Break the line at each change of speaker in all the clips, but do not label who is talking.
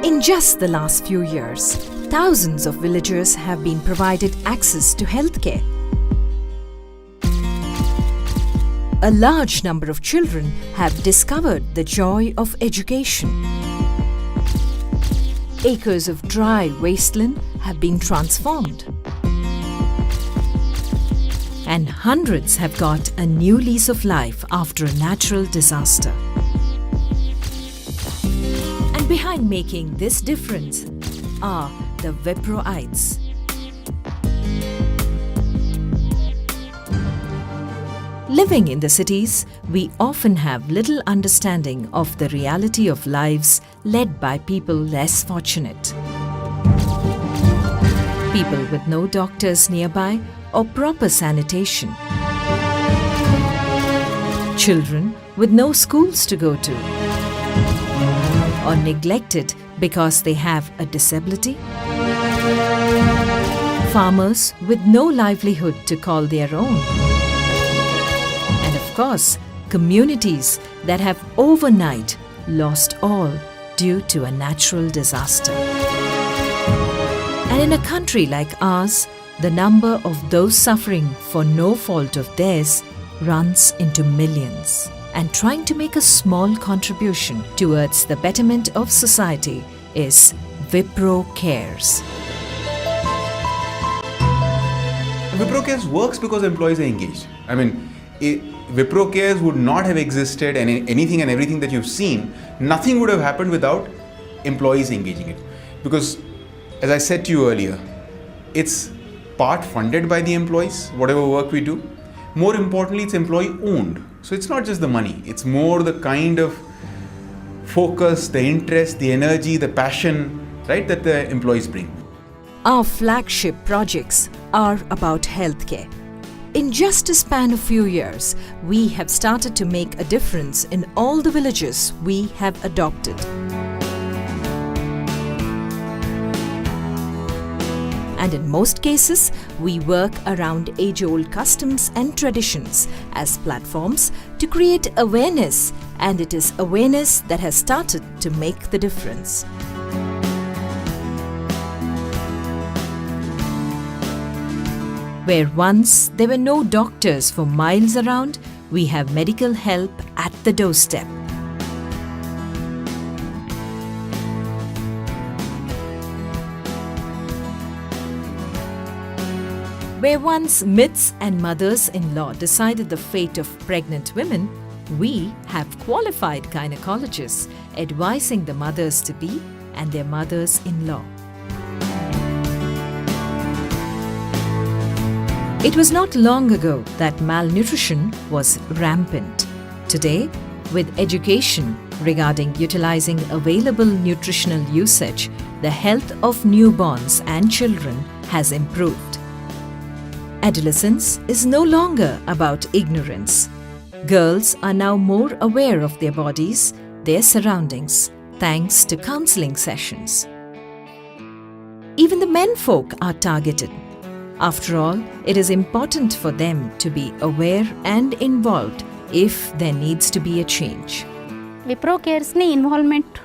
In just the last few years, thousands of villagers have been provided access to healthcare. A large number of children have discovered the joy of education. Acres of dry wasteland have been transformed. And hundreds have got a new lease of life after a natural disaster. And behind making this difference are the Wiproites. Living in the cities, we often have little understanding of the reality of lives led by people less fortunate. People with no doctors nearby or proper sanitation. Children with no schools to go to. Or neglected because they have a disability. Farmers with no livelihood to call their own. And of course, communities that have overnight lost all due to a natural disaster. And in a country like ours, the number of those suffering for no fault of theirs runs into millions. And trying to make a small contribution towards the betterment of society is Wipro Cares.
Wipro Cares works because employees are engaged. Wipro Cares would not have existed, and anything and everything that you've seen, nothing would have happened without employees engaging it. Because, as I said to you earlier, it's part funded by the employees, whatever work we do. More importantly, it's employee owned. So it's not just the money, it's more the kind of focus, the interest, the energy, the passion, right, that the employees bring.
Our flagship projects are about healthcare. In just a span of few years, we have started to make a difference in all the villages we have adopted. And in most cases, we work around age-old customs and traditions as platforms to create awareness, and it is awareness that has started to make the difference. Where once there were no doctors for miles around, we have medical help at the doorstep. Where once myths and mothers-in-law decided the fate of pregnant women, we have qualified gynecologists advising the mothers-to-be and their mothers-in-law. It was not long ago that malnutrition was rampant. Today, with education regarding utilizing available nutritional usage, the health of newborns and children has improved. Adolescence is no longer about ignorance. Girls are now more aware of their bodies, their surroundings, thanks to counseling sessions. Even the menfolk are targeted. After all, it is important for them to be aware and involved if there needs to be a change.
Wipro cares ने involvement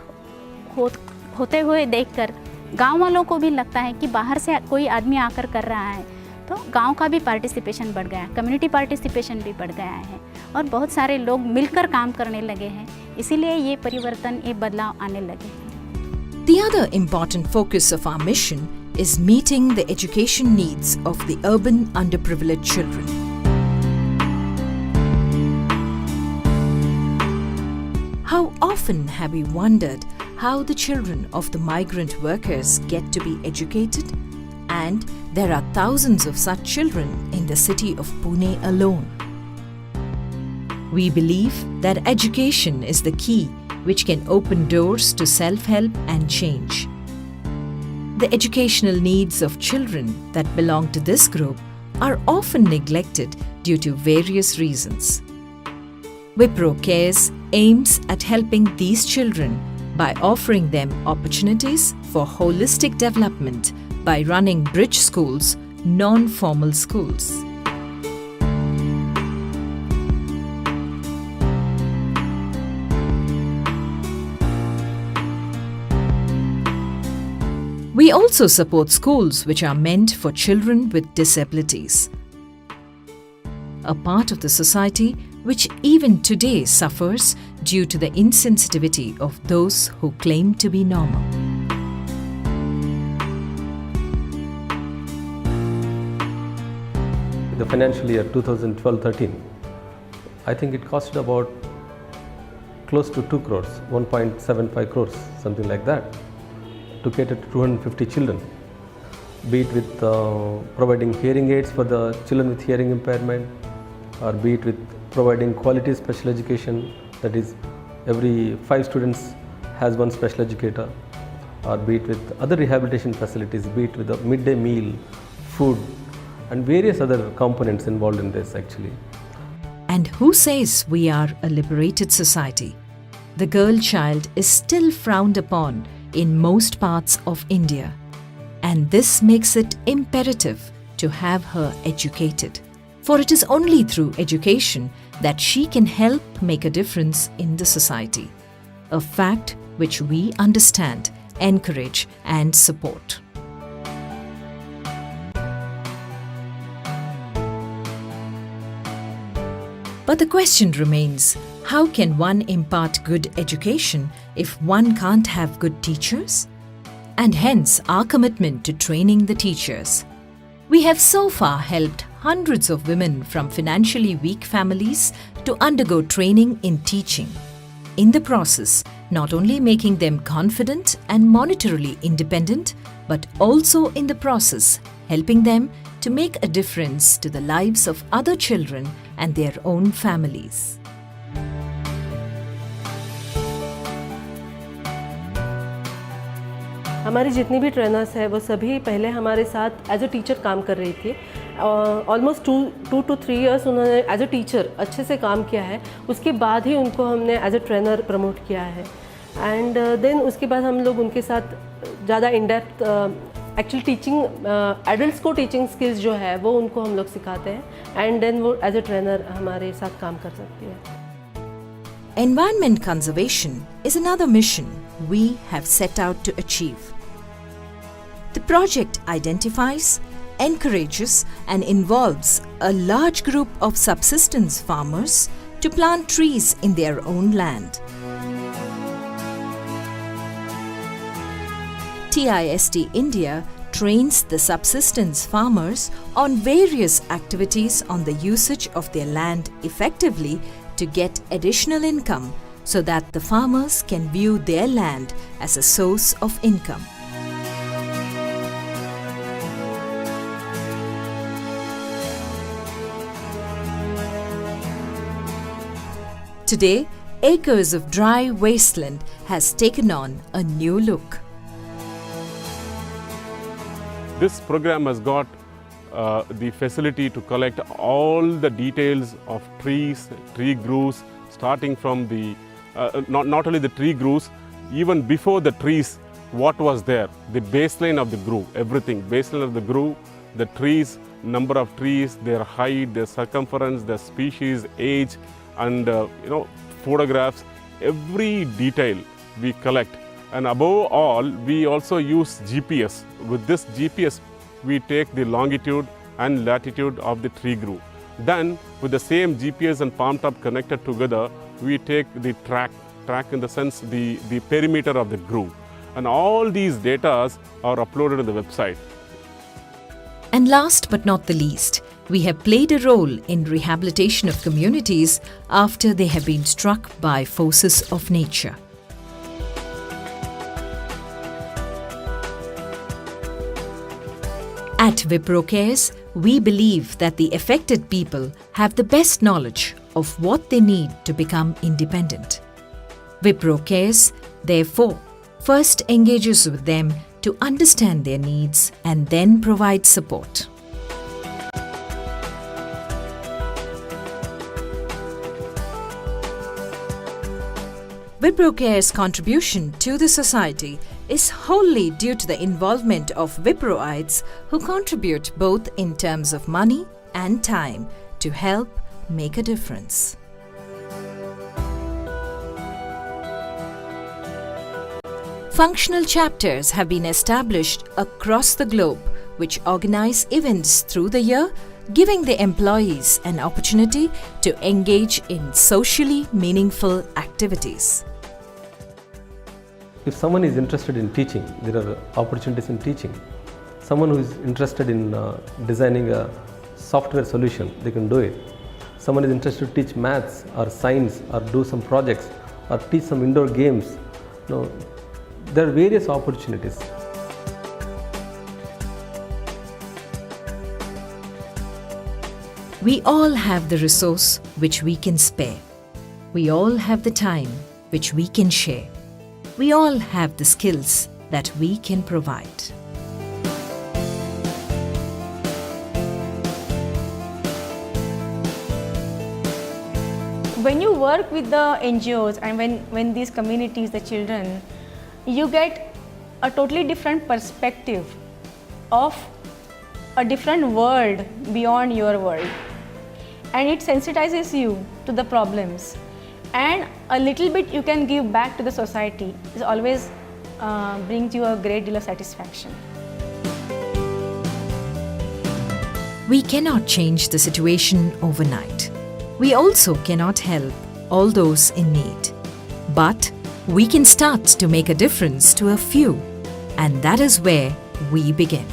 होते हुए देखकर गांव वालों को भी लगता है कि बाहर से कोई आदमी आकर कर रहा है, तो गांव का भी पार्टिसिपेशन बढ़ गया, कम्युनिटी पार्टिसिपेशन भी बढ़ गया है और बहुत सारे लोग मिलकर काम करने लगे हैं, इसीलिए ये परिवर्तन, ये बदलाव आने लगे हैं।
The other important focus of our mission is meeting the education needs of the urban underprivileged children. How often have we wondered how the children of the migrant workers get to be educated? And there are thousands of such children in the city of Pune alone. We believe that education is the key which can open doors to self-help and change. The educational needs of children that belong to this group are often neglected due to various reasons. Wipro Cares aims at helping these children by offering them opportunities for holistic development by running bridge schools, non-formal schools. We also support schools which are meant for children with disabilities, a part of the society which even today suffers due to the insensitivity of those who claim to be normal.
The financial year 2012-13, I think it costed about close to 2 crores, 1.75 crores, something like that, to cater to 250 children, be it with providing hearing aids for the children with hearing impairment, or be it with providing quality special education, that is every 5 students has one special educator, or be it with other rehabilitation facilities, be it with the midday meal, food, and various other components involved in this actually.
And who says we are a liberated society? The girl child is still frowned upon in most parts of India, and this makes it imperative to have her educated. For it is only through education that she can help make a difference in the society, a fact which we understand, encourage and support. But the question remains, how can one impart good education if one can't have good teachers? And hence our commitment to training the teachers. We have so far helped hundreds of women from financially weak families to undergo training in teaching. In the process, not only making them confident and monetarily independent, but also in the process helping them to make a difference to the lives of other children and their own families.
हमारी जितनी भी trainers है वो सभी पहले हमारे साथ as a teacher काम कर रही थी. ऑलमोस्ट 2 to 3 years उन्होंने एज अ टीचर अच्छे से काम किया है. उसके बाद ही उनको हमने एज अ ट्रेनर प्रमोट किया है. एंड देन उसके बाद हम लोग उनके साथ ज़्यादा in depth actually teaching adults को टीचिंग स्किल्स जो है वो उनको हम लोग सिखाते हैं. एंड देन वो एज अ ट्रेनर हमारे साथ काम कर सकती है.
Environment conservation is another mission we have set out to achieve. The project identifies, encourages and involves a large group of subsistence farmers to plant trees in their own land. TIST India trains the subsistence farmers on various activities on the usage of their land effectively to get additional income so that the farmers can view their land as a source of income. Today, acres of dry wasteland has taken on a new look.
This program has got the facility to collect all the details of trees, tree grooves, starting from the, not only the tree grooves, even before the trees, what was there, the baseline of the groove, everything, baseline of the groove, the trees, number of trees, their height, their circumference, their species, age, and photographs, every detail we collect. And above all, we also use GPS. With this GPS, we take the longitude and latitude of the tree groove. Then, with the same GPS and palm top connected together, we take the track in the sense the perimeter of the groove. And all these data are uploaded on the website.
And last but not the least, we have played a role in rehabilitation of communities after they have been struck by forces of nature. At Wipro Cares, we believe that the affected people have the best knowledge of what they need to become independent. Wipro Cares, therefore, first engages with them to understand their needs and then provide support. Wipro Cares' contribution to the society is wholly due to the involvement of Wiproites who contribute both in terms of money and time to help make a difference. Functional chapters have been established across the globe which organize events through the year, giving the employees an opportunity to engage in socially meaningful activities.
If someone is interested in teaching, there are opportunities in teaching. Someone who is interested in designing a software solution, they can do it. Someone is interested to teach maths or science or do some projects or teach some indoor games. There are various opportunities.
We all have the resource which we can spare. We all have the time which we can share. We all have the skills that we can provide.
When you work with the NGOs and when these communities, the children, you get a totally different perspective of a different world beyond your world, and it sensitizes you to the problems, and a little bit you can give back to the society. It always brings you a great deal of satisfaction.
We cannot change the situation overnight. We also cannot help all those in need. But we can start to make a difference to a few, and that is where we begin.